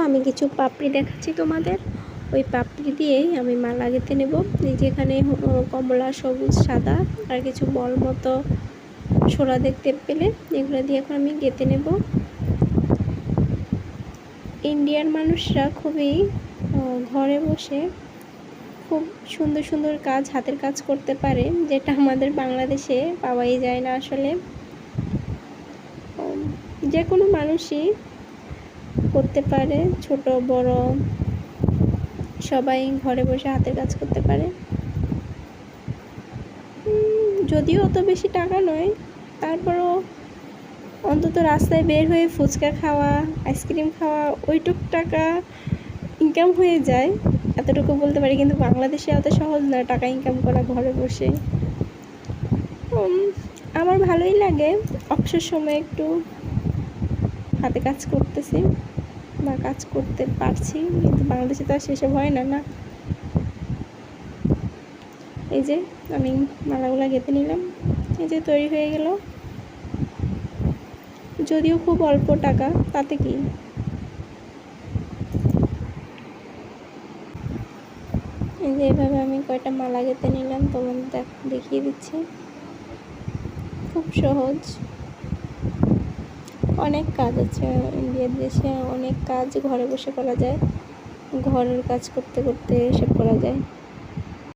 আমি কিছু পাপড়ি দেখাচ্ছি তোমাদের। ওই পাপড়ি দিয়েই আমি মালা গেঁথে নেব। এই যেখানে কমলা, সবুজ, সাদা আর কিছু বল মতো ছোড়া দেখতে পেলে, এগুলো দিয়ে এখন আমি গেঁথে নেব। ইন্ডিয়ার মানুষরা খুবই ঘরে বসে খুব সুন্দর সুন্দর কাজ, হাতের কাজ করতে পারে, যেটা আমাদের বাংলাদেশে পাওয়াই যায় না। আসলে যে কোনো মানুষই করতে পারে, ছোট বড় সবাই ঘরে বসে হাতের কাজ করতে পারে। যদিও অত বেশি টাকা নয়, তারপরও অন্তত রাস্তায় বের হয়ে ফুচকা খাওয়া, আইসক্রিম খাওয়া, ওইটুক টাকা ইনকাম হয়ে যায়, এতটুকু বলতে পারি। কিন্তু বাংলাদেশে অত সহজ না টাকা ইনকাম করা ঘরে বসে। আমার ভালোই লাগে অবসর সময় একটু হাতে কাজ করতেছি বা কাজ করতে পারছি, কিন্তু বাংলাদেশে তো আর সেসব হয় না। না, এই যে আমি মালাগুলা গেঁথে নিলাম, এই যে তৈরি হয়ে গেল। যদিও খুব অল্প টাকা, তাতে কি। এই যে এভাবে আমি কয়টা মালা গেঁথে নিলাম, তোমাদের দেখিয়ে দিচ্ছি। খুব সহজ। অনেক কাজ আছে ইন্ডিয়ার দেশে, অনেক কাজ ঘরে বসে করা যায়, ঘরের কাজ করতে করতে এসব করা যায়।